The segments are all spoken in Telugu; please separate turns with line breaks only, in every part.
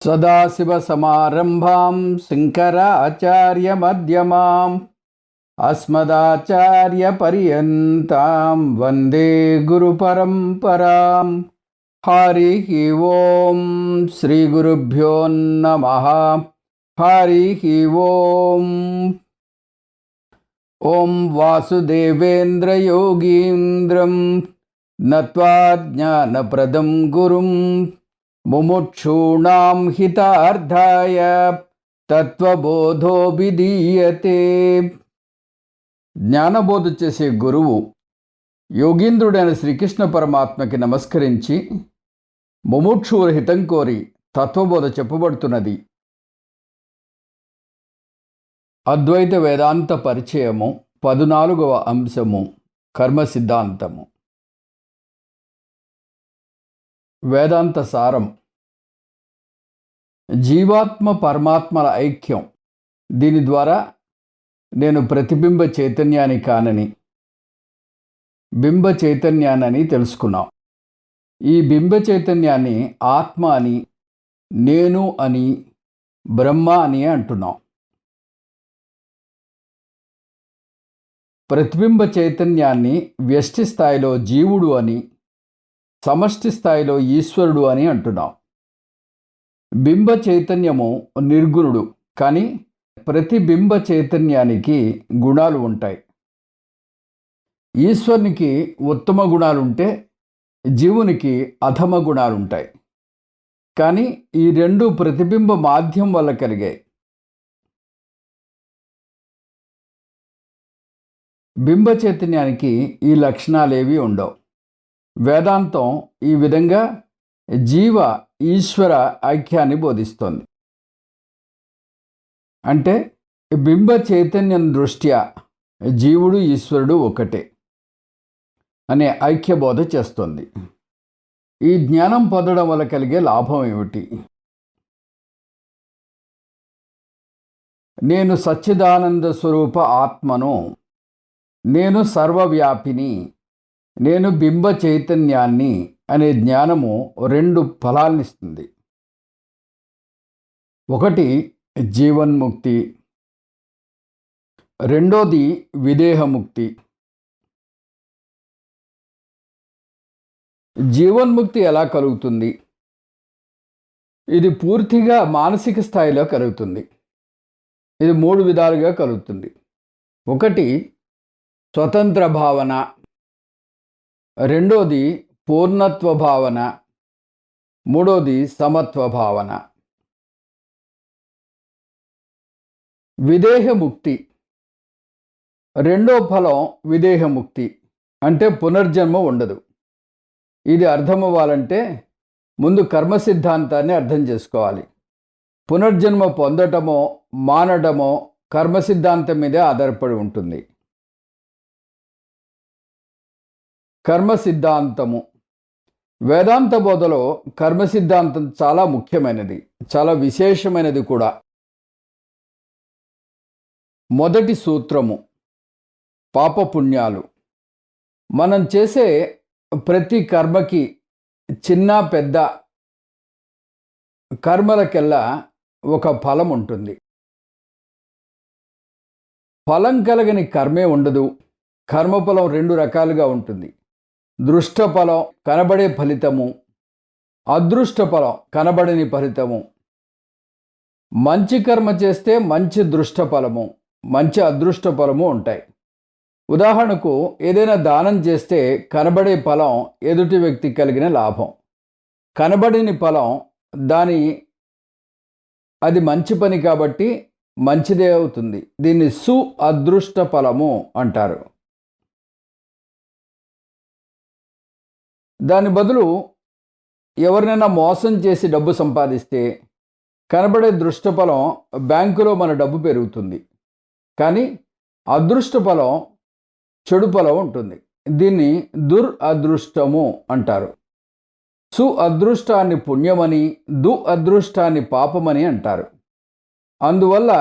सदाशिवसमारम्भां शङ्कराचार्यमध्यमाम् अस्मदाचार्यपर्यन्तां वन्दे गुरुपरम्पराम्। हरिः ओं श्रीगुरुभ्यो नमः। हरिः ओं। ॐ वासुदेवेन्द्रयोगीन्द्रं नत्वा ज्ञानप्रदं गुरुं मुमुक्षूणां हितार्थाय తత్వబోధో విధీయతే. జ్ఞానబోధ చేసే గురువు యోగీంద్రుడైన శ్రీకృష్ణ పరమాత్మకి నమస్కరించి ముముక్షువుల హితం కోరి తత్వబోధ చెప్పబడుతున్నది. అద్వైత వేదాంత పరిచయము 14వ అంశము కర్మ సిద్ధాంతము. వేదాంత సారం: జీవాత్మ పరమాత్మల ఐక్యం. దీని ద్వారా నేను ప్రతిబింబ చైతన్యాన్ని కానని, బింబ చైతన్యాన్ని తెలుసుకున్నాం. ఈ బింబ చైతన్యాన్ని ఆత్మ అని, నేను అని, బ్రహ్మ అని అంటున్నాం. ప్రతిబింబ చైతన్యాన్ని వ్యష్టి స్థాయిలో జీవుడు అని, సమష్టి స్థాయిలో ఈశ్వరుడు అని అంటున్నాం. బింబ చైతన్యము నిర్గుణుడు, కానీ ప్రతిబింబ చైతన్యానికి గుణాలు ఉంటాయి. ఈశ్వరునికి ఉత్తమ గుణాలుంటే జీవునికి అధమ గుణాలుంటాయి. కానీ ఈ రెండు ప్రతిబింబ మాధ్యం వల్ల కలిగాయి. బింబ చైతన్యానికి ఈ లక్షణాలేవి ఉండవు. వేదాంతం ఈ విధంగా జీవ ఈశ్వర ఐక్యాన్ని బోధిస్తోంది. అంటే బింబ చైతన్యం దృష్ట్యా జీవుడు ఈశ్వరుడు ఒకటే అనే ఐక్యబోధ చేస్తోంది. ఈ జ్ఞానం పొందడం వల్ల కలిగే లాభం ఏమిటి? నేను సచ్చిదానంద స్వరూప ఆత్మను, నేను సర్వవ్యాపిని, నేను బింబ చైతన్యాన్ని అనే జ్ఞానము 2 ఫలాలనిస్తుంది. ఒకటి జీవన్ముక్తి, రెండోది విదేహముక్తి. జీవన్ముక్తి ఎలా కలుగుతుంది? ఇది పూర్తిగా మానసిక స్థాయిలో కలుగుతుంది. ఇది 3 విధాలుగా కలుగుతుంది. ఒకటి స్వతంత్ర భావన, రెండోది పూర్ణత్వ భావన, మూడోది సమత్వ భావన. విదేహముక్తి రెండో ఫలం. విదేహముక్తి అంటే పునర్జన్మ ఉండదు. ఇది అర్థమవ్వాలంటే ముందు కర్మ సిద్ధాంతాన్ని అర్థం చేసుకోవాలి. పునర్జన్మ పొందటమో మానడమో కర్మ సిద్ధాంతం మీదే ఆధారపడి ఉంటుంది. కర్మ సిద్ధాంతము. వేదాంత బోధలో కర్మ సిద్ధాంతం చాలా ముఖ్యమైనది, చాలా విశేషమైనది కూడా. మొదటి సూత్రము పాపపుణ్యాలు. మనం చేసే ప్రతి కర్మకి, చిన్న పెద్ద కర్మలకెల్లా ఒక ఫలం ఉంటుంది. ఫలం కలగని కర్మే ఉండదు. కర్మఫలం 2 రకాలుగా ఉంటుంది. దృష్టఫలం, కనబడే ఫలితము, అదృష్టఫలం, కనబడని ఫలితము. మంచి కర్మ చేస్తే మంచి దృష్టఫలము, మంచి అదృష్ట ఫలము ఉంటాయి. ఉదాహరణకు ఏదైనా దానం చేస్తే కనబడే ఫలం ఎదుటి వ్యక్తికి కలిగిన లాభం, కనబడని ఫలం అది మంచి పని కాబట్టి మంచిదే అవుతుంది. దీన్ని అదృష్ట ఫలము అంటారు. దాని బదులు ఎవరినైనా మోసం చేసి డబ్బు సంపాదిస్తే కనబడే దృష్టఫలం బ్యాంకులో మన డబ్బు పెరుగుతుంది. కానీ అదృష్టఫలం చెడు ఫలం ఉంటుంది. దీన్ని దురదృష్టము అంటారు. అదృష్టాన్ని పుణ్యమని, అదృష్టాన్ని పాపమని అంటారు. అందువల్ల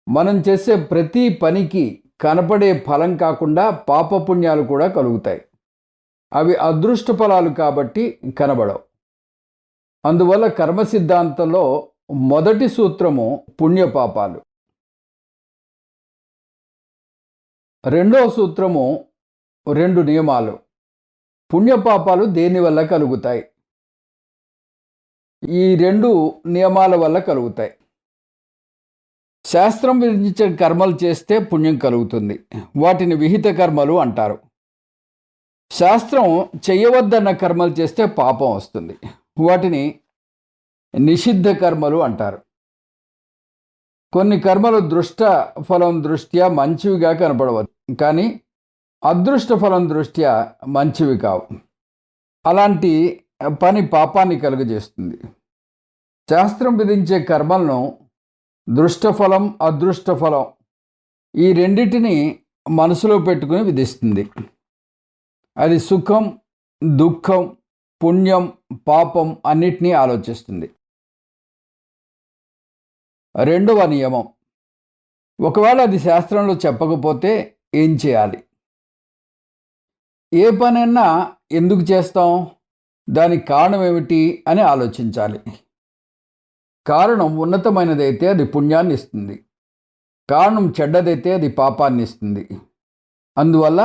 మనం చేసే ప్రతి పనికి కనపడే ఫలం కాకుండా పాపపుణ్యాలు కూడా కలుగుతాయి. అవి అదృష్ట ఫలాలు కాబట్టి కనబడవు. అందువల్ల కర్మ సిద్ధాంతంలో మొదటి సూత్రము పుణ్యపాపాలు, రెండవ సూత్రము 2 నియమాలు. పుణ్యపాపాలు దేనివల్ల కలుగుతాయి? ఈ 2 నియమాల వల్ల కలుగుతాయి. శాస్త్రం విధించిన కర్మలు చేస్తే పుణ్యం కలుగుతుంది. వాటిని విహిత కర్మలు అంటారు. శాస్త్రం చేయవద్దన్న కర్మలు చేస్తే పాపం వస్తుంది. వాటిని నిషిద్ధ కర్మలు అంటారు. కొన్ని కర్మలు దృష్ట ఫలం దృష్ట్యా మంచివిగా కనపడవచ్చు, కానీ అదృష్ట ఫలం దృష్ట్యా మంచివి కావు. అలాంటి పని పాపాన్ని కలుగజేస్తుంది. శాస్త్రం విధించే కర్మలను దృష్టఫలం అదృష్టఫలం ఈ రెండిటిని మనసులో పెట్టుకుని విధిస్తుంది. అది సుఖం దుఃఖం పుణ్యం పాపం అన్నిటినీ ఆలోచిస్తుంది. రెండవ నియమం, ఒకవేళ అది శాస్త్రంలో చెప్పకపోతే ఏం చేయాలి? ఏ పనైనా ఎందుకు చేస్తాం, దానికి కారణం ఏమిటి అని ఆలోచించాలి. కారణం ఉన్నతమైనదైతే అది పుణ్యాన్ని ఇస్తుంది, కారణం చెడ్డదైతే అది పాపాన్ని ఇస్తుంది. అందువల్ల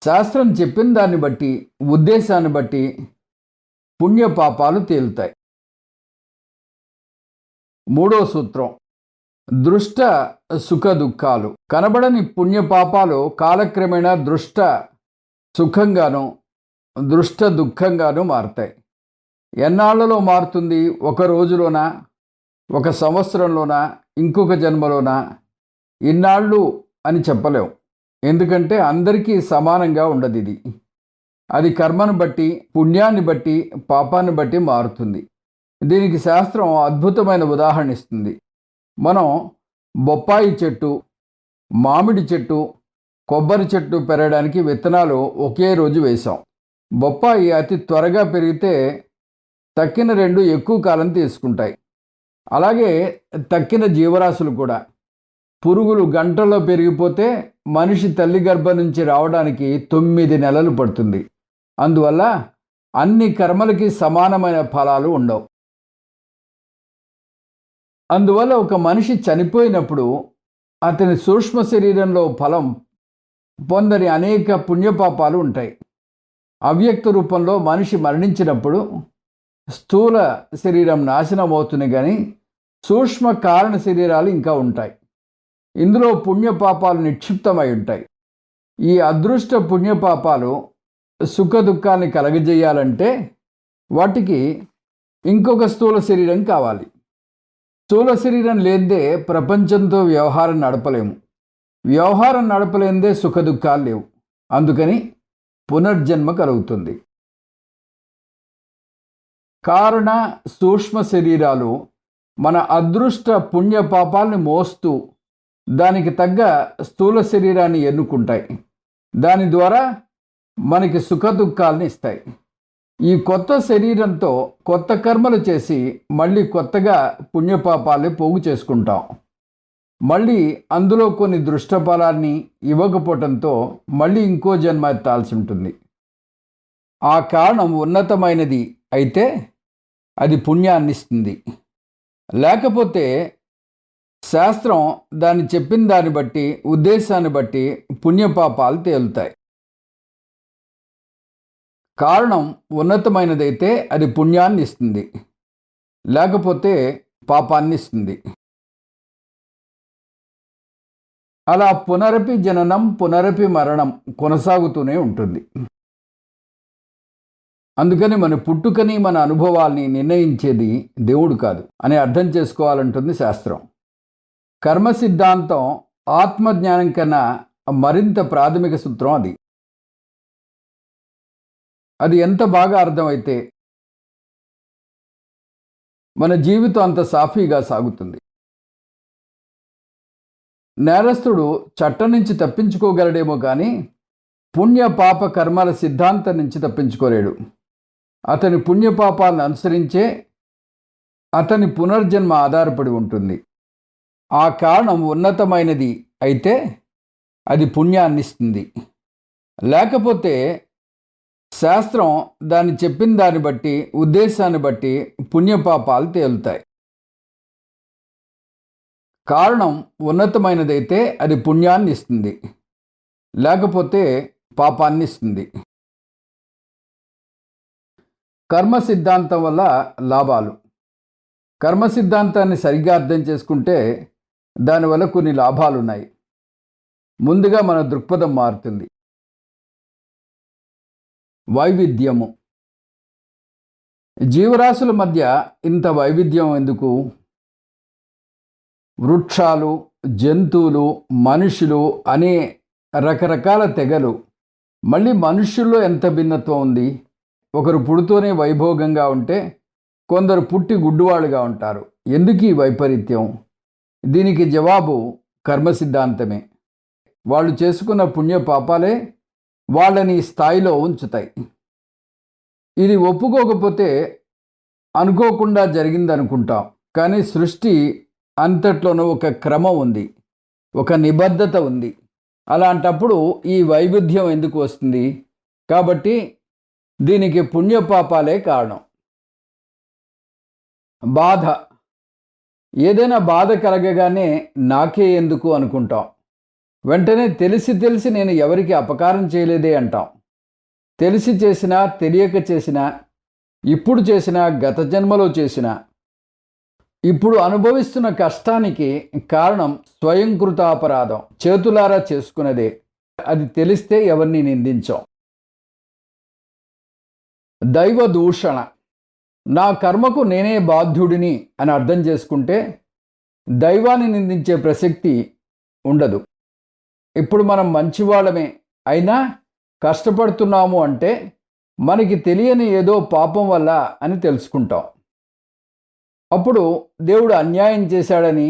శాస్త్రం చెప్పిన దాన్ని బట్టి ఉద్దేశాన్ని బట్టి పుణ్యపాపాలు తేలుతాయి. మూడో సూత్రం దృష్ట సుఖ దుఃఖాలు. కనబడని పుణ్యపాపాలు కాలక్రమేణా దృష్ట సుఖంగాను దృష్ట దుఃఖంగాను మారుతాయి. ఎన్నాళ్లలో మారుతుంది? ఒక రోజులోనా, ఒక సంవత్సరంలోనా, ఇంకొక జన్మలోనా? ఇన్నాళ్ళు అని చెప్పలేం. ఎందుకంటే అందరికీ సమానంగా ఉండదు ఇది. అది కర్మను బట్టి పుణ్యాన్ని బట్టి పాపాన్ని బట్టి మారుతుంది. దీనికి శాస్త్రం అద్భుతమైన ఉదాహరణ ఇస్తుంది. మనం బొప్పాయి చెట్టు, మామిడి చెట్టు, కొబ్బరి చెట్టు పెరగడానికి విత్తనాలు ఒకే రోజు వేశాం. బొప్పాయి అతి త్వరగా పెరిగితే తక్కిన 2 ఎక్కువ కాలం తీసుకుంటాయి. అలాగే తక్కిన జీవరాశులు కూడా. పురుగులు గంటల్లో పెరిగిపోతే మనిషి తల్లి గర్భం నుంచి రావడానికి 9 నెలలు పడుతుంది. అందువల్ల అన్ని కర్మలకి సమానమైన ఫలాలు ఉండవు. అందువల్ల ఒక మనిషి చనిపోయినప్పుడు అతని సూక్ష్మ శరీరంలో ఫలం పొందని అనేక పుణ్యపాపాలు ఉంటాయి. అవ్యక్త రూపంలో మనిషి మరణించినప్పుడు స్థూల శరీరం నాశనం అవుతుంది, కానీ సూక్ష్మ కారణ శరీరాలు ఇంకా ఉంటాయి. ఇందులో పుణ్యపాపాలు నిక్షిప్తమై ఉంటాయి. ఈ అదృష్ట పుణ్యపాపాలు సుఖ దుఃఖాన్ని కలగజేయాలంటే వాటికి ఇంకొక స్థూల శరీరం కావాలి. స్థూల శరీరం లేదే ప్రపంచంతో వ్యవహారం నడపలేము. వ్యవహారం నడపలేదే సుఖ దుఃఖాలు లేవు. అందుకని పునర్జన్మ కలుగుతుంది. కారణ సూక్ష్మ శరీరాలు మన అదృష్ట పుణ్యపాపాలని మోస్తూ దానికి తగ్గ స్థూల శరీరాన్ని ఎన్నుకుంటాయి. దాని ద్వారా మనకి సుఖ దుఃఖాలను ఇస్తాయి. ఈ కొత్త శరీరంతో కొత్త కర్మలు చేసి మళ్ళీ కొత్తగా పుణ్యపాపాలని పోగు చేసుకుంటాం. మళ్ళీ అందులో కొన్ని దృష్టఫలాన్ని ఇవ్వకపోవడంతో మళ్ళీ ఇంకో జన్మ ఎత్తాల్సి ఉంటుంది. ఆ కారణం ఉన్నతమైనది అయితే అది పుణ్యాన్ని ఇస్తుంది. లేకపోతే శాస్త్రం దాన్ని చెప్పిన దాన్ని బట్టి ఉద్దేశాన్ని బట్టి పుణ్యపాపాలు తేలుతాయి. కారణం ఉన్నతమైనదైతే అది పుణ్యాన్ని ఇస్తుంది, లేకపోతే పాపాన్ని ఇస్తుంది. అలా పునరపి జననం పునరపి మరణం కొనసాగుతూనే ఉంటుంది. అందుకని మన పుట్టుకని మన అనుభవాల్ని నిర్ణయించేది దేవుడు కాదు అని అర్థం చేసుకోవాలంటుంది శాస్త్రం. కర్మ సిద్ధాంతం ఆత్మజ్ఞానం కన్నా మరింత ప్రాథమిక సూత్రం అది. అది ఎంత బాగా అర్థమైతే మన జీవితం అంత సాఫీగా సాగుతుంది. నేరస్తుడు చట్టం నుంచి తప్పించుకోగలడేమో కానీ పుణ్య పాప కర్మల సిద్ధాంతం నుంచి తప్పించుకోలేడు. అతని పుణ్యపాపాలను అనుసరించే అతని పునర్జన్మ ఆధారపడి ఉంటుంది. ఆ కారణం ఉన్నతమైనది అయితే అది పుణ్యాన్ని ఇస్తుంది, లేకపోతే శాస్త్రం దాన్ని చెప్పిన దాన్ని బట్టి, ఉద్దేశాన్ని బట్టి పుణ్యపాపాలు తేలుతాయి. కారణం ఉన్నతమైనదైతే అది పుణ్యాన్ని ఇస్తుంది, లేకపోతే పాపాన్ని ఇస్తుంది. కర్మ సిద్ధాంతం వల్ల లాభాలు. కర్మ సిద్ధాంతాన్ని సరిగ్గా అర్థం చేసుకుంటే దానివల్ల కొన్ని లాభాలు ఉన్నాయి. ముందుగా మన దృక్పథం మారుతుంది. వైవిధ్యము. జీవరాశుల మధ్య ఇంత వైవిధ్యం ఎందుకు? వృక్షాలు, జంతువులు, మనుషులు అనే రకరకాల తెగలు. మళ్ళీ మనుషుల్లో ఎంత భిన్నత్వం ఉంది? ఒకరు పుడుతూనే వైభోగంగా ఉంటే కొందరు పుట్టి గుడ్డువాళ్ళుగా ఉంటారు. ఎందుకు ఈ వైపరీత్యం? దీనికి జవాబు కర్మ సిద్ధాంతమే. వాళ్ళు చేసుకున్న పుణ్య పాపాలే వాళ్ళని స్థాయిలో ఉంచుతాయి. ఇది ఒప్పుకోకపోతే అనుకోకుండా జరిగిందనుకుంటాం. కానీ సృష్టి అంతట్లోనూ ఒక క్రమం ఉంది, ఒక నిబద్ధత ఉంది. అలాంటప్పుడు ఈ వైవిధ్యం ఎందుకు వస్తుంది? కాబట్టి దీనికి పుణ్యపాపాలే కారణం. బాధ. ఏదైనా బాధ కలగగానే నాకే ఎందుకు అనుకుంటాం. వెంటనే తెలిసి నేను ఎవరికి అపకారం చేయలేదే అంటాం. తెలిసి చేసినా, తెలియక చేసినా, ఇప్పుడు చేసినా, గత జన్మలో చేసినా, ఇప్పుడు అనుభవిస్తున్న కష్టానికి కారణం స్వయంకృతాపరాధం, చేతులారా చేసుకున్నదే. అది తెలిస్తే ఎవరిని నిందించాం. దైవ దూషణ. నా కర్మకు నేనే బాధ్యుడిని అని అర్థం చేసుకుంటే దైవాన్ని నిందించే ప్రసక్తి ఉండదు. ఇప్పుడు మనం మంచివాళ్ళమే అయినా కష్టపడుతున్నాము అంటే మనకి తెలియని ఏదో పాపం వల్ల అని తెలుసుకుంటాం. అప్పుడు దేవుడు అన్యాయం చేశాడని,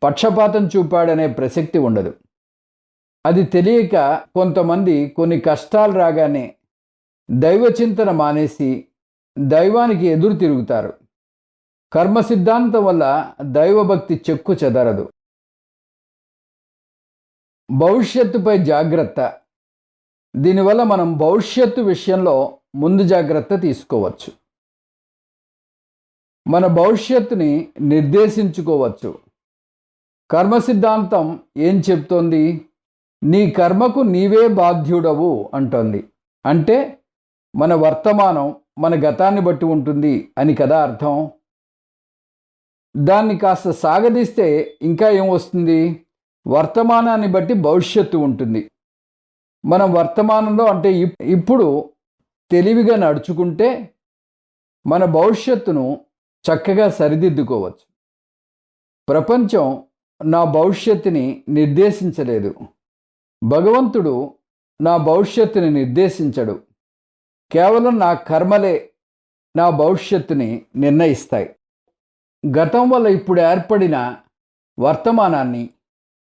పక్షపాతం చూపాడనే ప్రసక్తి ఉండదు. అది తెలియక కొంతమంది కొన్ని కష్టాలు రాగానే దైవచింతన మానేసి దైవానికి ఎదురు తిరుగుతారు. కర్మ సిద్ధాంతం వల్ల దైవభక్తి చెక్కు చెదరదు. భవిష్యత్తుపై జాగ్రత్త. దీనివల్ల మనం భవిష్యత్తు విషయంలో ముందు జాగ్రత్త తీసుకోవచ్చు. మన భవిష్యత్తుని నిర్దేశించుకోవచ్చు. కర్మ సిద్ధాంతం ఏం చెప్తోంది? నీ కర్మకు నీవే బాధ్యుడవు అంటోంది. అంటే మన వర్తమానం మన గతాన్ని బట్టి ఉంటుంది అని కదా అర్థం. దాన్ని కాస్త సాగదీస్తే ఇంకా ఏం వస్తుంది? వర్తమానాన్ని బట్టి భవిష్యత్తు ఉంటుంది. మనం వర్తమానంలో అంటే ఇప్పుడు తెలివిగా నడుచుకుంటే మన భవిష్యత్తును చక్కగా సరిదిద్దుకోవచ్చు. ప్రపంచం నా భవిష్యత్తుని నిర్దేశించలేదు. భగవంతుడు నా భవిష్యత్తుని నిర్దేశించడు. కేవలం నా కర్మలే నా భవిష్యత్తుని నిర్ణయిస్తాయి. గతం వల్ల ఇప్పుడు ఏర్పడిన వర్తమానాన్ని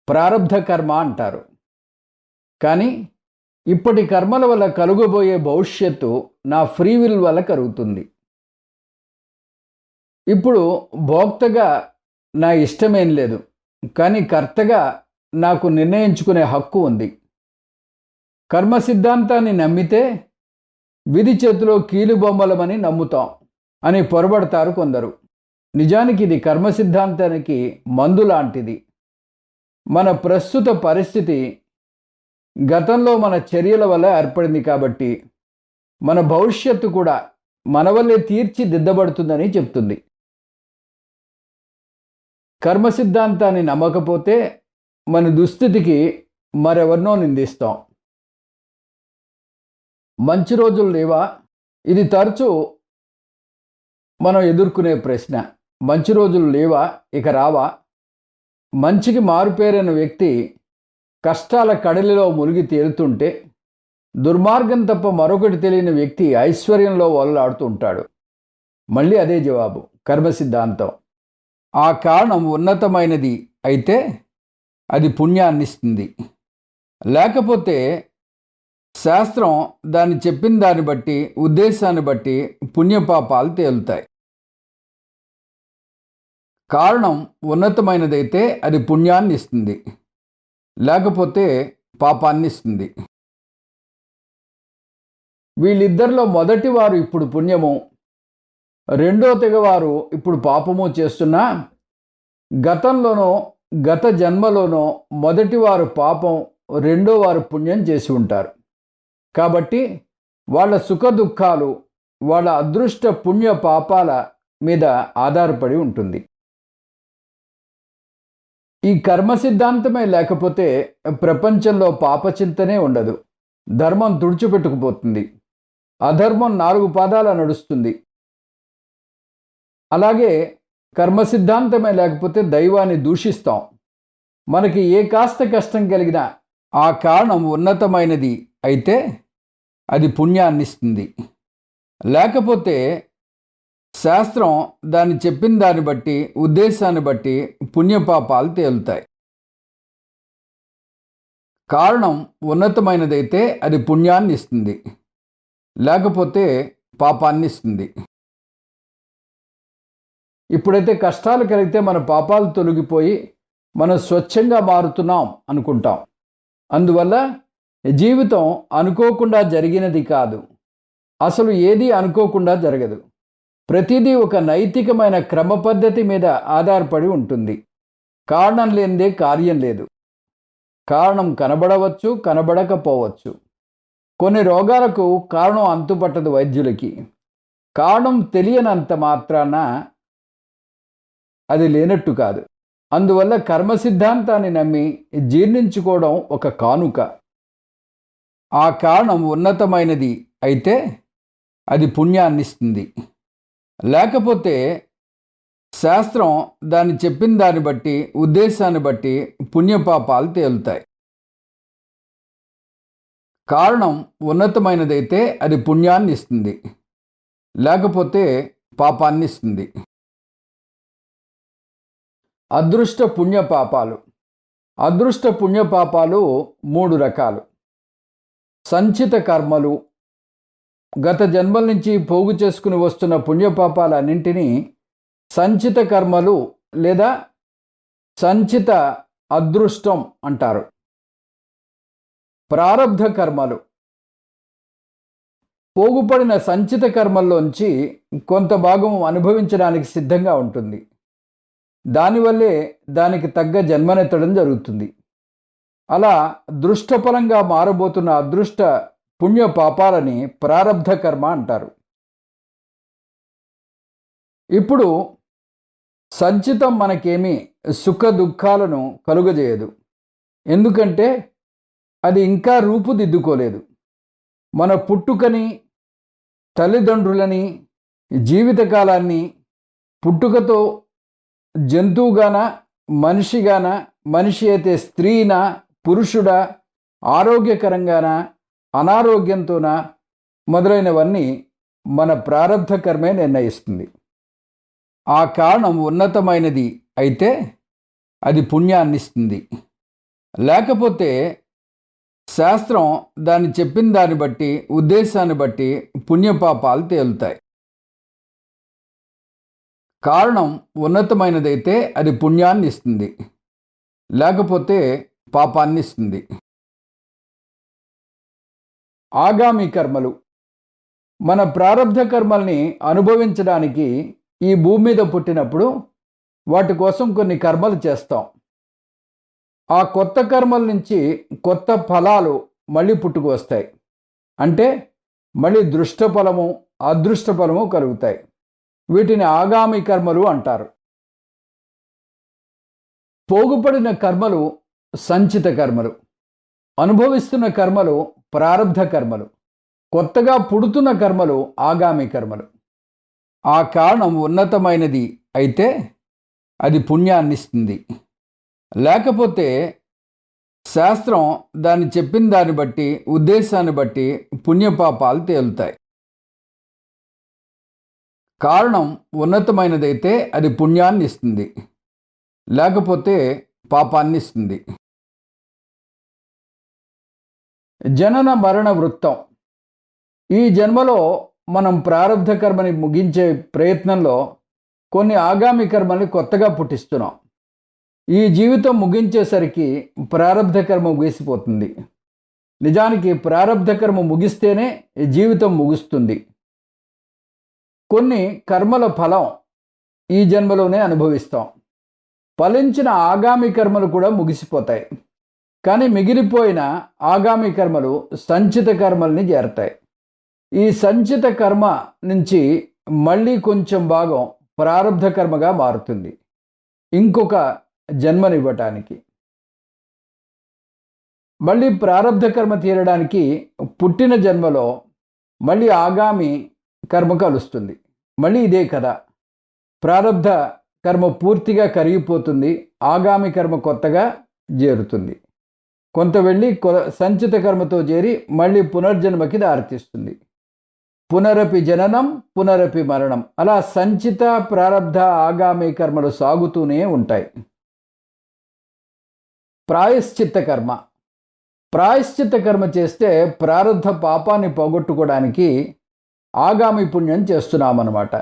ప్రారబ్ధ కర్మ అంటారు. కానీ ఇప్పటి కర్మల వల్ల కలుగబోయే భవిష్యత్తు నా ఫ్రీ విల్ వల్ల కలుగుతుంది. ఇప్పుడు భోక్తగా నా ఇష్టమేం లేదు, కానీ కర్తగా నాకు నిర్ణయించుకునే హక్కు ఉంది. కర్మ సిద్ధాంతాన్ని నమ్మితే విధి చేతిలో కీలుబొమ్మలమని నమ్ముతాం అని పొరబడతారు కొందరు. నిజానికి ఇది కర్మ సిద్ధాంతానికి మందు లాంటిది. మన ప్రస్తుత పరిస్థితి గతంలో మన చర్యల వల్ల ఏర్పడింది కాబట్టి మన భవిష్యత్తు కూడా మన వల్లే తీర్చిదిద్దబడుతుందని చెప్తుంది. కర్మ సిద్ధాంతాన్ని నమ్మకపోతే మన దుస్థితికి మరెవరినో నిందిస్తాం. మంచి రోజులు లేవా? ఇది తరచూ మనం ఎదుర్కొనే ప్రశ్న. మంచి రోజులు లేవా? ఇక రావా? మంచికి మారుపేరైన వ్యక్తి కష్టాల కడలిలో మునిగి తేలుతుంటే దుర్మార్గం తప్ప మరొకటి తెలియని వ్యక్తి ఐశ్వర్యంలో వలలాడుతుంటాడు. మళ్ళీ అదే జవాబు, కర్మ సిద్ధాంతం. ఆ కారణం ఉన్నతమైనది అయితే అది పుణ్యాన్నిస్తుంది, లేకపోతే శాస్త్రం దాన్ని చెప్పిన దాన్ని బట్టి, ఉద్దేశాన్ని బట్టి పుణ్యపాపాలు తేలుతాయి. కారణం ఉన్నతమైనదైతే అది పుణ్యాన్ని ఇస్తుంది, లేకపోతే పాపాన్ని ఇస్తుంది. వీళ్ళిద్దరిలో మొదటి వారు ఇప్పుడు పుణ్యము, రెండో తెగవారు ఇప్పుడు పాపము చేస్తున్నా గతంలోనో గత జన్మలోనో మొదటివారు పాపం, రెండో వారు పుణ్యం చేసి ఉంటారు. కాబట్టి వాళ్ళ సుఖ దుఃఖాలు వాళ్ళ అదృష్ట పుణ్య పాపాల మీద ఆధారపడి ఉంటుంది. ఈ కర్మ సిద్ధాంతమే లేకపోతే ప్రపంచంలో పాపచింతనే ఉండదు. ధర్మం తుడిచిపెట్టుకుపోతుంది, అధర్మం 4 పాదాల నడుస్తుంది. అలాగే కర్మ సిద్ధాంతమే లేకపోతే దైవాన్ని దూషిస్తాం. మనకి ఏ కాస్త కష్టం కలిగినా ఆ కారణం ఉన్నతమైనది అయితే అది పుణ్యాన్నిస్తుంది. లేకపోతే శాస్త్రం దాన్ని చెప్పిన దాన్ని బట్టి, ఉద్దేశాన్ని బట్టి పుణ్యపాపాలు తేలుతాయి. కారణం ఉన్నతమైనదైతే అది పుణ్యాన్ని ఇస్తుంది, లేకపోతే పాపాన్ని ఇస్తుంది. ఇప్పుడైతే కష్టాలు కలిగితే మన పాపాలు తొలగిపోయి మనం స్వచ్ఛంగా మారుతున్నాం అనుకుంటాం. అందువల్ల జీవితం అనుకోకుండా జరిగినది కాదు. అసలు ఏది అనుకోకుండా జరగదు. ప్రతిదీ ఒక నైతికమైన క్రమ పద్ధతి మీద ఆధారపడి ఉంటుంది. కారణం లేనిదే కార్యం లేదు. కారణం కనబడవచ్చు, కనబడకపోవచ్చు. కొన్ని రోగాలకు కారణం అంతుపట్టదు వైద్యులకి. కారణం తెలియనంత మాత్రాన అది లేనట్టు కాదు. అందువల్ల కర్మ సిద్ధాంతాన్ని నమ్మి జీర్ణించుకోవడం ఒక కానుక. ఆ కారణం ఉన్నతమైనది అయితే అది పుణ్యాన్నిస్తుంది, లేకపోతే శాస్త్రం దాన్ని చెప్పిన దాన్ని బట్టి, ఉద్దేశాన్ని బట్టి పుణ్యపాపాలు తేలుతాయి. కారణం ఉన్నతమైనదైతే అది పుణ్యాన్ని ఇస్తుంది, లేకపోతే పాపాన్ని ఇస్తుంది. అదృష్ట పుణ్యపాపాలు. అదృష్ట పుణ్యపాపాలు 3 రకాలు. సంచిత కర్మలు. గత జన్మల నుంచి పోగు చేసుకుని వస్తున్న పుణ్యపాపాలన్నింటినీ సంచిత కర్మలు లేదా సంచిత అదృష్టం అంటారు. ప్రారబ్ధ కర్మలు. పోగుపడిన సంచిత కర్మల్లోంచి కొంత భాగం అనుభవించడానికి సిద్ధంగా ఉంటుంది. దానివల్లే దానికి తగ్గ జన్మనెత్తడం జరుగుతుంది. అలా దృష్టఫలంగా మారబోతున్న అదృష్ట పుణ్య పాపాలని ప్రారబ్ధ కర్మ అంటారు. ఇప్పుడు సంచితం మనకేమీ సుఖ దుఃఖాలను కలుగజేయదు. ఎందుకంటే అది ఇంకా రూపుదిద్దుకోలేదు. మన పుట్టుకని, తల్లిదండ్రులని, జీవితకాలాన్ని, పుట్టుకతో జంతువుగాన, మనిషిగాన, మనిషి అయితే స్త్రీనా, పురుషుడా, ఆరోగ్యకరంగానా, అనారోగ్యంతోనా మొదలైనవన్నీ మన ప్రారబ్ధ కర్మే నిర్ణయిస్తుంది. ఆ కారణం ఉన్నతమైనది అయితే అది పుణ్యాన్నిస్తుంది, లేకపోతే శాస్త్రం దాన్ని చెప్పిన దాన్ని బట్టి, ఉద్దేశాన్ని బట్టి పుణ్యపాపాలు తేలుతాయి. కారణం ఉన్నతమైనదైతే అది పుణ్యాన్ని ఇస్తుంది, లేకపోతే పాపాన్ని ఇస్తుంది. ఆగామి కర్మలు. మన ప్రారబ్ధ కర్మల్ని అనుభవించడానికి ఈ భూమి మీద పుట్టినప్పుడు వాటి కోసం కొన్ని కర్మలు చేస్తాం. ఆ కొత్త కర్మల నుంచి కొత్త ఫలాలు మళ్ళీ పుట్టుకు వస్తాయి. అంటే మళ్ళీ దృష్ట ఫలము, అదృష్ట ఫలము కలుగుతాయి. వీటిని ఆగామి కర్మలు అంటారు. పోగుపడిన కర్మలు సంచిత కర్మలు, అనుభవిస్తున్న కర్మలు ప్రారబ్ధ కర్మలు, కొత్తగా పుడుతున్న కర్మలు ఆగామి కర్మలు. ఆ కారణం ఉన్నతమైనది అయితే అది పుణ్యాన్నిస్తుంది, లేకపోతే శాస్త్రం దాన్ని చెప్పిన దాన్ని బట్టి, ఉద్దేశాన్ని బట్టి పుణ్యపాపాలు తేలుతాయి. కారణం ఉన్నతమైనదైతే అది పుణ్యాన్ని ఇస్తుంది, లేకపోతే పాపాన్ని ఇస్తుంది. జనన మరణ వృత్తం. ఈ జన్మలో మనం ప్రారబ్ధ కర్మని ముగించే ప్రయత్నంలో కొన్ని ఆగామి కర్మల్ని కొత్తగా పుట్టిస్తున్నాం. ఈ జీవితం ముగించేసరికి ప్రారబ్ధ కర్మ ముగిసిపోతుంది. నిజానికి ప్రారబ్ధ కర్మ ముగిస్తేనే జీవితం ముగుస్తుంది. కొన్ని కర్మల ఫలం ఈ జన్మలోనే అనుభవిస్తాం. ఫలించిన ఆగామి కర్మలు కూడా ముగిసిపోతాయి. కానీ మిగిలిపోయిన ఆగామి కర్మలు సంచిత కర్మల్ని చేరతాయి. ఈ సంచిత కర్మ నుంచి మళ్ళీ కొంచెం భాగం ప్రారబ్ధ కర్మగా మారుతుంది ఇంకొక జన్మనివ్వటానికి. మళ్ళీ ప్రారబ్ధ కర్మ తీరడానికి పుట్టిన జన్మలో మళ్ళీ ఆగామి కర్మ కలుస్తుంది. మళ్ళీ ఇదే కదా, ప్రారబ్ధ కర్మ పూర్తిగా కరిగిపోతుంది, ఆగామి కర్మ కొత్తగా చేరుతుంది. కొంత వెళ్ళి సంచిత కర్మతో చేరి మళ్ళీ పునర్జన్మకి దారితీస్తుంది. పునరపి జననం పునరపి మరణం, అలా సంచిత ప్రారబ్ధ ఆగామి కర్మలు సాగుతూనే ఉంటాయి. ప్రాయశ్చిత్త కర్మ. ప్రాయశ్చిత్త కర్మ చేస్తే ప్రారబ్ధ పాపాన్ని పోగొట్టుకోవడానికి ఆగామి పుణ్యం చేస్తున్నామన్నమాట.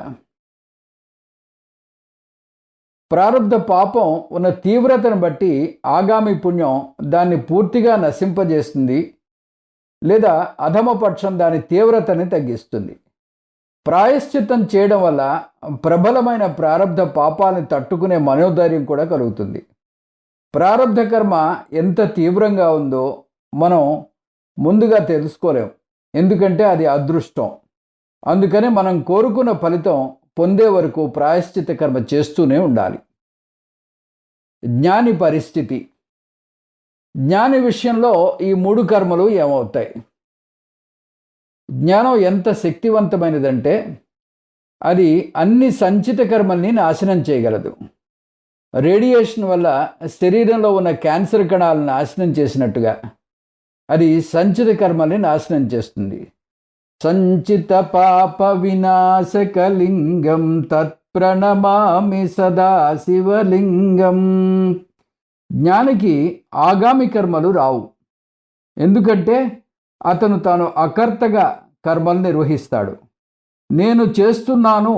ప్రారబ్ధ పాపం ఉన్న తీవ్రతను బట్టి ఆగామి పుణ్యం దాన్ని పూర్తిగా నశింపజేస్తుంది, లేదా అధమపక్షం దాని తీవ్రతని తగ్గిస్తుంది. ప్రాయశ్చిత్తం చేయడం వల్ల ప్రబలమైన ప్రారబ్ధ పాపాలని తట్టుకునే మనోధైర్యం కూడా కలుగుతుంది. ప్రారబ్ధ కర్మ ఎంత తీవ్రంగా ఉందో మనం ముందుగా తెలుసుకోలేం, ఎందుకంటే అది అదృష్టం. అందుకని మనం కోరుకున్న ఫలితం పొందే వరకు ప్రాయశ్చిత్త కర్మ చేస్తూనే ఉండాలి. జ్ఞాని పరిస్థితి. జ్ఞాని విషయంలో ఈ 3 కర్మలు ఏమవుతాయి? జ్ఞానం ఎంత శక్తివంతమైనదంటే అది అన్ని సంచిత కర్మల్ని నాశనం చేయగలదు. రేడియేషన్ వల్ల శరీరంలో ఉన్న క్యాన్సర్ కణాలను నాశనం చేసినట్టుగా అది సంచిత కర్మల్ని నాశనం చేస్తుంది. సంచిత పాప వినాశకలింగం తత్ప్రణమామి సదా శివలింగం. జ్ఞానికి ఆగామి కర్మలు రావు, ఎందుకంటే అతను తాను అకర్తగా కర్మలు నిర్వహిస్తాడు. నేను చేస్తున్నాను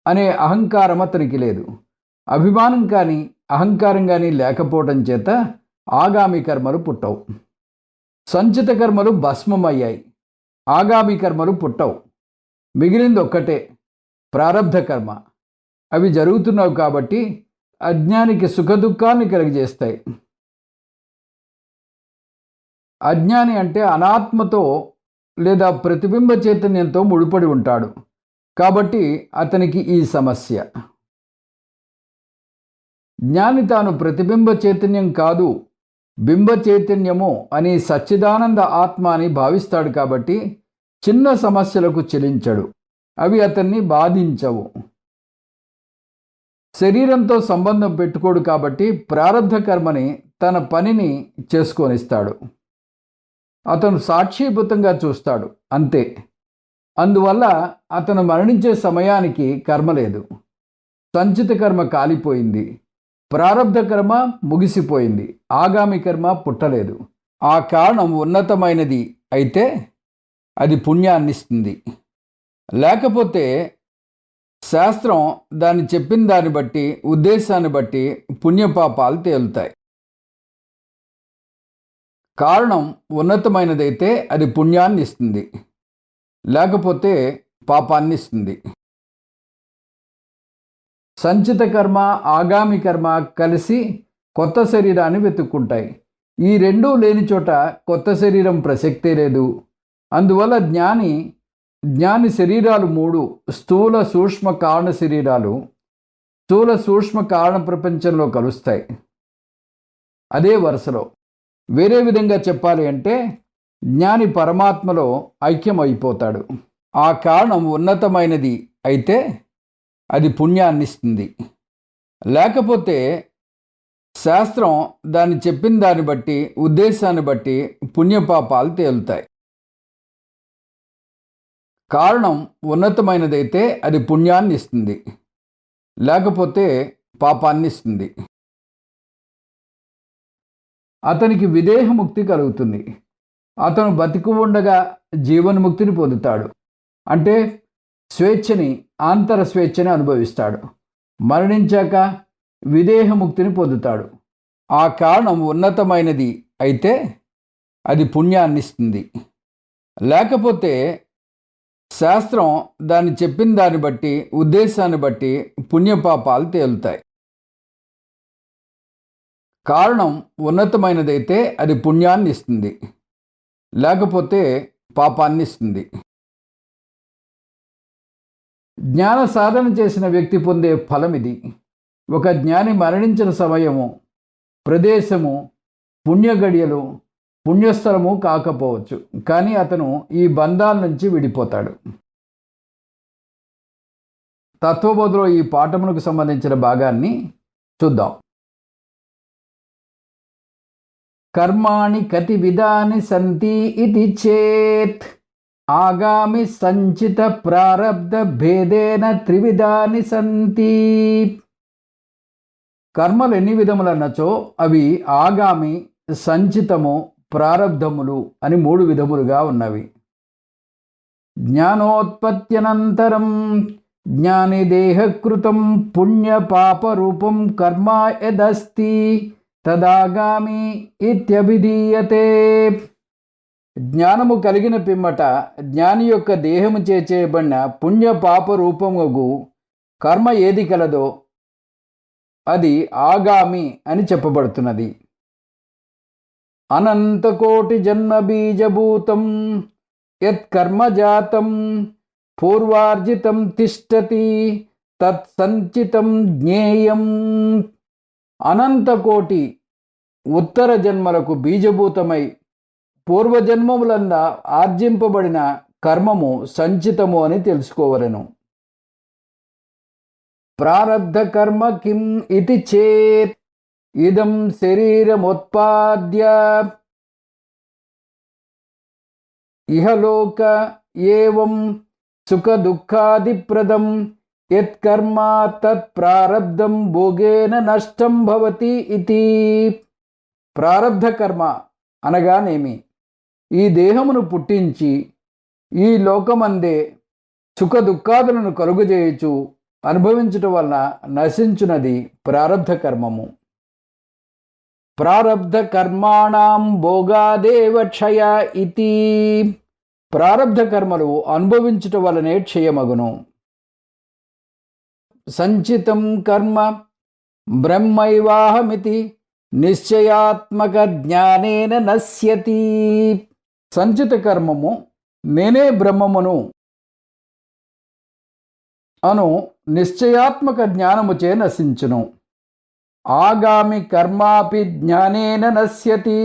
అనే అహంకారం అతనికి లేదు. అభిమానం కానీ అహంకారం కానీ లేకపోవడం చేత ఆగామి కర్మలు పుట్టవు. సంచిత కర్మలు భస్మమయ్యాయి, ఆగామి కర్మలు పుట్టవు. మిగిలింది ఒక్కటే, ప్రారబ్ధ కర్మ. అవి జరుగుతున్నావు కాబట్టి అజ్ఞానికి సుఖదుఖాన్ని కలిగజేస్తాయి. అజ్ఞాని అంటే అనాత్మతో లేదా ప్రతిబింబ చైతన్యంతో ముడిపడి ఉంటాడు కాబట్టి అతనికి ఈ సమస్య. జ్ఞాని తాను ప్రతిబింబ చైతన్యం కాదు, బింబ చైతన్యము అని సచ్చిదానంద ఆత్మ అని భావిస్తాడు కాబట్టి చిన్న సమస్యలకు చెలించడు, అవి అతన్ని బాధించవు. శరీరంతో సంబంధం పెట్టుకోడు కాబట్టి ప్రారబ్ధ కర్మని తన పనిని చేసుకొనిస్తాడు. అతను సాక్షిభూతంగా చూస్తాడు అంతే. అందువల్ల అతను మరణించే సమయానికి కర్మ లేదు. సంచిత కర్మ కాలిపోయింది, ప్రారబ్ధ కర్మ ముగిసిపోయింది, ఆగామి కర్మ పుట్టలేదు. ఆ కారణం ఉన్నతమైనది అయితే అది పుణ్యాన్నిస్తుంది. లేకపోతే శాస్త్రం దాన్ని చెప్పిన దాన్ని బట్టి ఉద్దేశాన్ని బట్టి పుణ్యపాపాలు తేలుతాయి. కారణం ఉన్నతమైనదైతే అది పుణ్యాన్ని ఇస్తుంది, లేకపోతే పాపాన్ని ఇస్తుంది. సంచిత కర్మ ఆగామి కర్మ కలిసి కొత్త శరీరాన్ని వెతుక్కుంటాయి. ఈ రెండూ లేని చోట కొత్త శరీరం ప్రసక్తే లేదు. అందువల్ల జ్ఞాని శరీరాలు 3 స్థూల సూక్ష్మ కారణ శరీరాలు స్థూల సూక్ష్మ కారణ ప్రపంచంలో కలుస్తాయి. అదే వరుసలో. వేరే విధంగా చెప్పాలి అంటే జ్ఞాని పరమాత్మలో ఐక్యం అయిపోతాడు. ఆ కారణం ఉన్నతమైనది అయితే అది పుణ్యాన్నిస్తుంది, లేకపోతే శాస్త్రం దాన్ని చెప్పిన దాన్ని బట్టి ఉద్దేశాన్ని బట్టి పుణ్యపాపాలు తేలుతాయి. కారణం ఉన్నతమైనదైతే అది పుణ్యాన్ని ఇస్తుంది, లేకపోతే పాపాన్ని ఇస్తుంది. అతనికి విదేహముక్తి కలుగుతుంది. అతను బతికి ఉండగా జీవన్ముక్తిని పొందుతాడు, అంటే స్వేచ్ఛని ఆంతర స్వేచ్ఛని అనుభవిస్తాడు. మరణించాక విదేహముక్తిని పొందుతాడు. ఆ కారణం ఉన్నతమైనది అయితే అది పుణ్యాన్ని ఇస్తుంది. లేకపోతే శాస్త్రం దాన్ని చెప్పిన దాన్ని బట్టి, ఉద్దేశాన్ని బట్టి పుణ్యపాపాలు తేలుతాయి. కారణం ఉన్నతమైనదైతే అది పుణ్యాన్ని ఇస్తుంది, లేకపోతే పాపాన్ని ఇస్తుంది. జ్ఞాన సాధన చేసిన వ్యక్తి పొందే ఫలం ఇది. ఒక జ్ఞాని మరణించిన సమయము, ప్రదేశము, పుణ్యగడియలు, పుణ్యస్థలము కాకపోవచ్చు, కానీ అతను ఈ బంధాల నుంచి విడిపోతాడు. తత్వబోధలో ఈ పాఠములకు సంబంధించిన భాగాన్ని చూద్దాం. కర్మాణి కతి విధాని సంతి ఇది చేత్ ఆగామి సంచిత ప్రారబ్ధ భేదేన త్రివిధాని సంతి. కర్మలు ఎన్ని విధములన్నచో అవి ఆగామి, సంచితము, ప్రారబ్ధములు అని 3 విధములుగా ఉన్నవి. జ్ఞానోత్పత్త్యనంతరం జ్ఞాని దేహకృతం పుణ్యపాపరూపం కర్మ యదస్తి తదాగామి ఇత్యభిధీయతే. జ్ఞానము కలిగిన పిమ్మట జ్ఞాని యొక్క దేహము చేయబడిన పుణ్యపాప రూపముగు కర్మ ఏది కలదో అది ఆగామి అని చెప్పబడుతున్నది. అనంతకోటి జన్మ బీజభూతం యత్కర్మజాతం పూర్వార్జితం తిష్టతి తత్సంచితం జ్ఞేయం. అనంతకోటి ఉత్తర జన్మలకు బీజభూతమై పూర్వజన్మములంద ఆర్జింపబడిన కర్మము సంచితము అని తెలుసుకోవలెను. ప్రారబ్ధ కర్మ కిం ఇతి చేత్ ఇదం శరీరముత్పాద్య ఇహలోక ఏవం సుఖ దుఃఖాదిప్రదం యత్కర్మ తత్ ప్రారబ్ధం భోగేన నష్టం భవతి ఇతి. ప్రారబ్ధ కర్మ అనగానేమి? ఈ దేహమును పుట్టించి ఈ లోకమందే సుఖ దుఃఖాదులను కలుగజేయచు అనుభవించటం వలన నశించున్నది ప్రారబ్ధ కర్మము. ప్రారబ్ధ కర్మాణం భోగాదేవ క్షయ ఇతి. ప్రారబ్ధ కర్మలు అనుభవించటం వలనే క్షయమగును. సంచితం కర్మ బ్రహ్మైవాహమితి నిశ్చయాత్మక జ్ఞానేన నశ్యతి. సంచిత కర్మము నేనే బ్రహ్మమును అను నిశ్చయాత్మక జ్ఞానముచే నశించును. ఆగామి కర్మాపి జ్ఞానేన నశ్యతి.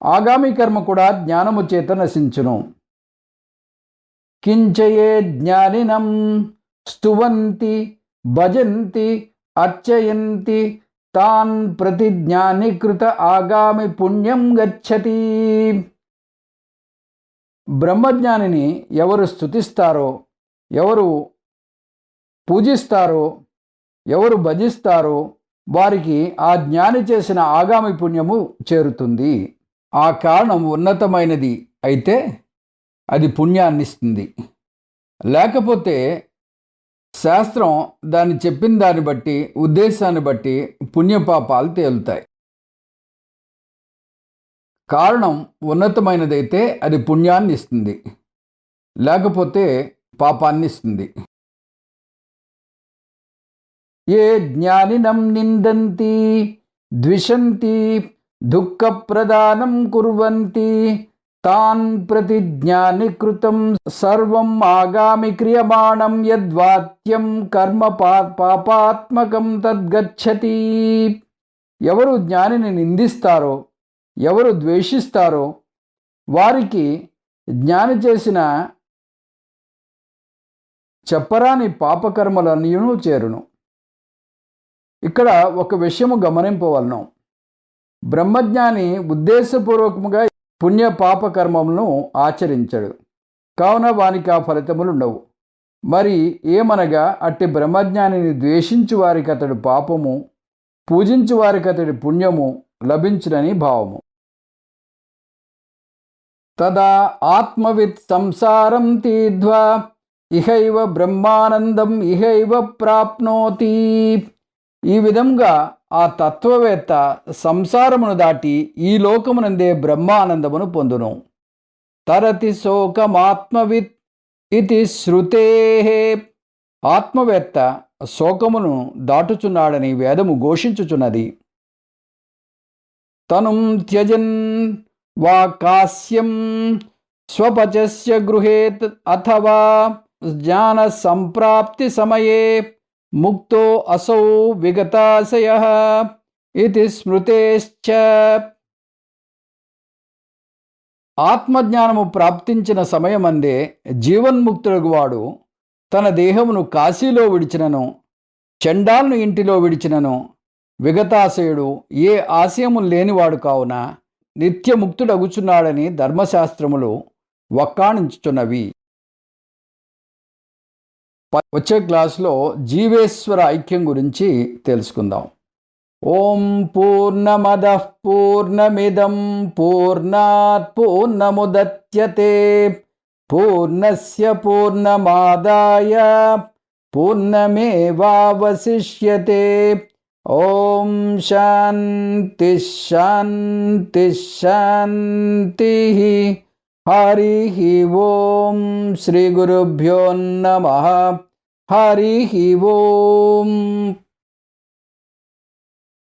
ఆగామి కర్మ కూడా జ్ఞానము చేత నశించును. కించయే జ్ఞానినం స్తువంతి భజంతి అర్చయంతి తాన్ ప్రతి జ్ఞానికృత ఆగామి పుణ్యం గచ్చతి. బ్రహ్మజ్ఞానిని ఎవరు స్తుతిస్తారో, ఎవరు పూజిస్తారో, ఎవరు భజిస్తారో వారికి ఆ జ్ఞాని చేసిన ఆగామి పుణ్యము చేరుతుంది. ఆ కారణం ఉన్నతమైనది అయితే అది పుణ్యాన్ని ఇస్తుంది. లేకపోతే శాస్త్రం దాన్ని చెప్పిన దాన్ని బట్టి, ఉద్దేశాన్ని బట్టి పుణ్యపాపాలు తేలుతాయి. కారణం ఉన్నతమైనదైతే అది పుణ్యాన్ని ఇస్తుంది, లేకపోతే పాపాన్ని ఇస్తుంది. ఏ జ్ఞానినం నిందంతి ద్విషంతి దుఃఖప్రదానం కుర్వంతి తాన్ ప్రతి జ్ఞానికృతం సర్వం ఆగామి క్రియమాణం యద్వాత్యం కర్మ పాపాత్మకం తద్గచ్చతి. ఎవరు జ్ఞానిని నిందిస్తారో, ఎవరు ద్వేషిస్తారో వారికి జ్ఞాని చేసిన చెప్పరాని పాపకర్మలన్నీను చేరును. ఇక్కడ ఒక విషయము గమనింపవలను. బ్రహ్మజ్ఞాని ఉద్దేశపూర్వకముగా పుణ్య పాప కర్మములను ఆచరించడు, కావున వానికి ఆ ఫలితములు ఉండవు. మరి ఏమనగా అట్టి బ్రహ్మజ్ఞానిని ద్వేషించు వారికి అతడు పాపము, పూజించు వారికి అతడి పుణ్యము లభించునని భావము. తదా ఆత్మవిత్ సంసారం తీర్ధ్వా ఇహైవ బ్రహ్మానందం ఇహైవ ప్రాప్నోతి. ఈ విధంగా ఆ తత్వవేత్త సంసారమును దాటి ఈ లోకమునందే బ్రహ్మానందమును పొందును. తరతి శోకమాత్మవిత్ ఇది శృతే. ఆత్మవేత్త శోకమును దాటుచున్నాడని వేదము ఘోషించుచున్నది. తనుం త్యజన్ వా కాస్యం స్వపచస్య గృహేత్ అథవా జ్ఞాన సంప్రాప్తి సమయే ముక్తో అసౌ విగతాశయః ఇది స్మృతేశ్చ. ఆత్మజ్ఞానము ప్రాప్తించిన సమయమందే జీవన్ముక్తుడగు వాడు తన దేహమును కాశీలో విడిచినను, చండాలను ఇంటిలో విడిచినను విగతాశయుడు ఏ ఆశయము లేనివాడు కావున నిత్యముక్తుడగుచున్నాడని ధర్మశాస్త్రములు వక్కాణించుచున్నవి. వచ్చే క్లాసులో జీవేశ్వర ఐక్యం గురించి తెలుసుకుందాం. ఓం పూర్ణమదః పూర్ణమిదం పూర్ణాత్ పూర్ణముదచ్యతే పూర్ణస్య పూర్ణమాదాయ పూర్ణమేవావశిష్యతే. ఓం శాంతి శాంతి శాంతి. హరి ఓం. శ్రీ గురుభ్యో నమః. హరి ఓం.